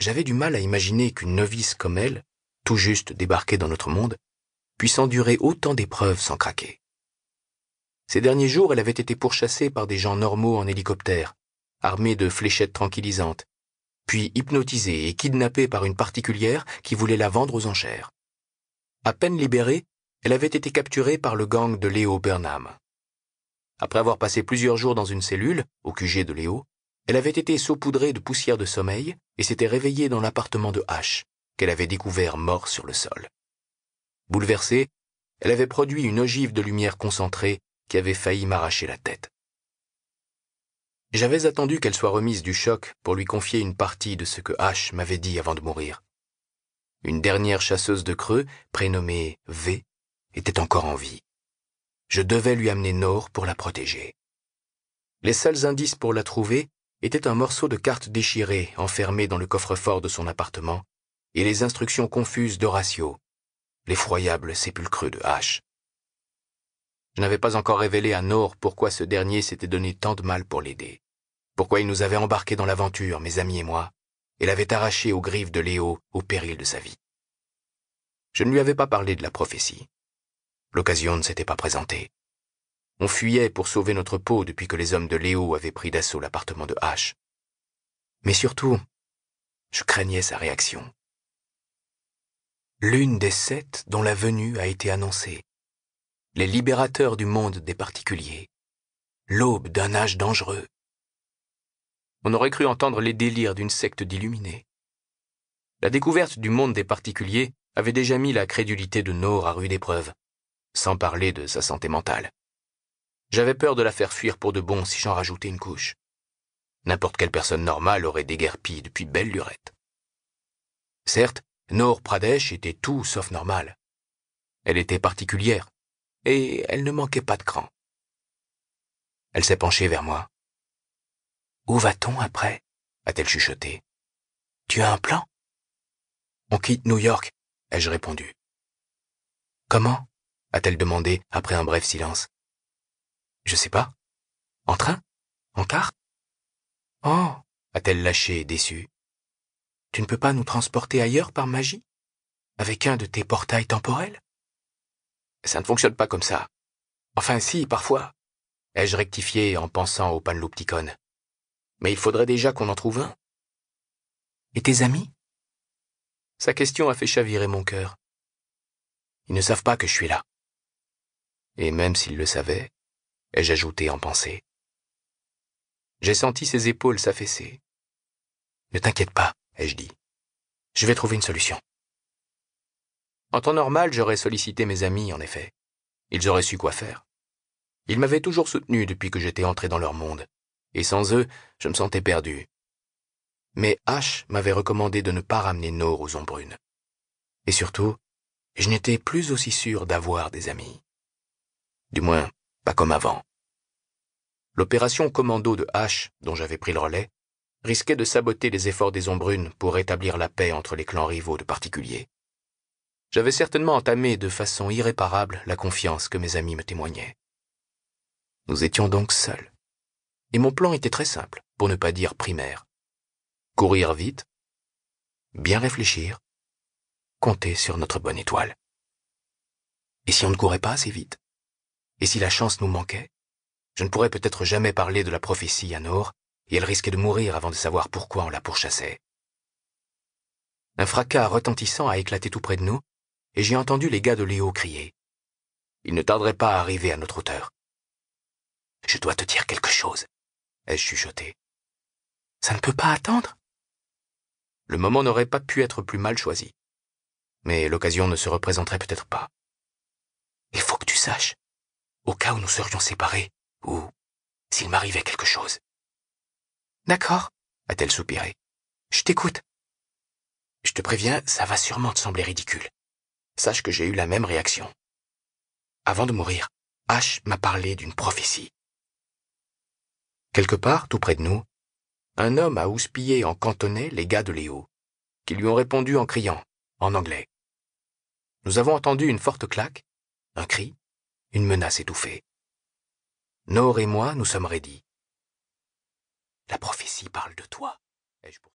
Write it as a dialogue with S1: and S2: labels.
S1: J'avais du mal à imaginer qu'une novice comme elle, tout juste débarquée dans notre monde, puisse endurer autant d'épreuves sans craquer. Ces derniers jours, elle avait été pourchassée par des gens normaux en hélicoptère, armés de fléchettes tranquillisantes, puis hypnotisée et kidnappée par une particulière qui voulait la vendre aux enchères. À peine libérée, elle avait été capturée par le gang de Léo Burnham. Après avoir passé plusieurs jours dans une cellule, au QG de Léo, elle avait été saupoudrée de poussière de sommeil et s'était réveillée dans l'appartement de Ash, qu'elle avait découvert mort sur le sol. Bouleversée, elle avait produit une ogive de lumière concentrée qui avait failli m'arracher la tête. J'avais attendu qu'elle soit remise du choc pour lui confier une partie de ce que Ash m'avait dit avant de mourir. Une dernière chasseuse de creux, prénommée V, était encore en vie. Je devais lui amener Nor pour la protéger. Les seuls indices pour la trouver étaient un morceau de carte déchirée enfermé dans le coffre-fort de son appartement et les instructions confuses d'Horatio, l'effroyable sépulcreux de Ash. Je n'avais pas encore révélé à Nor pourquoi ce dernier s'était donné tant de mal pour l'aider, pourquoi il nous avait embarqués dans l'aventure, mes amis et moi, et l'avait arraché aux griffes de Léo au péril de sa vie. Je ne lui avais pas parlé de la prophétie. L'occasion ne s'était pas présentée. On fuyait pour sauver notre peau depuis que les hommes de Léo avaient pris d'assaut l'appartement de Ash. Mais surtout, je craignais sa réaction. L'une des 7 dont la venue a été annoncée. Les libérateurs du monde des particuliers. L'aube d'un âge dangereux. On aurait cru entendre les délires d'une secte d'illuminés. La découverte du monde des particuliers avait déjà mis la crédulité de Nor à rude épreuve, sans parler de sa santé mentale. J'avais peur de la faire fuir pour de bon si j'en rajoutais une couche. N'importe quelle personne normale aurait déguerpi depuis belle lurette. Certes, Nor Pradesh était tout sauf normale. Elle était particulière, et elle ne manquait pas de cran. Elle s'est penchée vers moi. « Où va-t-on après » a-t-elle chuchoté. « Tu as un plan ?»« On quitte New York » ai-je répondu. « Comment » a-t-elle demandé après un bref silence. « Je sais pas. En train ? En car ? » « Oh » a-t-elle lâché, déçue. « Tu ne peux pas nous transporter ailleurs par magie ? Avec un de tes portails temporels ? » « Ça ne fonctionne pas comme ça. Enfin si, parfois. » ai-je rectifié en pensant au panlopticon. Mais il faudrait déjà qu'on en trouve un. Et tes amis ? Sa question a fait chavirer mon cœur. Ils ne savent pas que je suis là. Et même s'ils le savaient, ai-je ajouté en pensée. J'ai senti ses épaules s'affaisser. Ne t'inquiète pas, ai-je dit. Je vais trouver une solution. En temps normal, j'aurais sollicité mes amis, en effet. Ils auraient su quoi faire. Ils m'avaient toujours soutenu depuis que j'étais entré dans leur monde, et sans eux, je me sentais perdu. Mais Ash m'avait recommandé de ne pas ramener Nor aux Ombrunes. Et surtout, je n'étais plus aussi sûr d'avoir des amis. Du moins, pas comme avant. L'opération commando de Ash, dont j'avais pris le relais, risquait de saboter les efforts des Ombrunes pour rétablir la paix entre les clans rivaux de particuliers. J'avais certainement entamé de façon irréparable la confiance que mes amis me témoignaient. Nous étions donc seuls. Et mon plan était très simple, pour ne pas dire primaire. Courir vite, bien réfléchir, compter sur notre bonne étoile. Et si on ne courait pas assez vite? Et si la chance nous manquait? Je ne pourrais peut-être jamais parler de la prophétie à Nor, et elle risquait de mourir avant de savoir pourquoi on la pourchassait. Un fracas retentissant a éclaté tout près de nous, et j'ai entendu les gars de Léo crier. Ils ne tarderaient pas à arriver à notre hauteur. « Je dois te dire quelque chose » ai-je chuchoté. « Ça ne peut pas attendre ?» Le moment n'aurait pas pu être plus mal choisi. Mais l'occasion ne se représenterait peut-être pas. « Il faut que tu saches, au cas où nous serions séparés, ou s'il m'arrivait quelque chose. »« D'accord, » a-t-elle soupiré. « Je t'écoute. »« Je te préviens, ça va sûrement te sembler ridicule. Sache que j'ai eu la même réaction. Avant de mourir, Ash m'a parlé d'une prophétie. » Quelque part, tout près de nous, un homme a houspillé en cantonais les gars de Léo, qui lui ont répondu en criant, en anglais. Nous avons entendu une forte claque, un cri, une menace étouffée. Nor et moi, nous sommes raidis. « La prophétie parle de toi, ai-je poursuivi.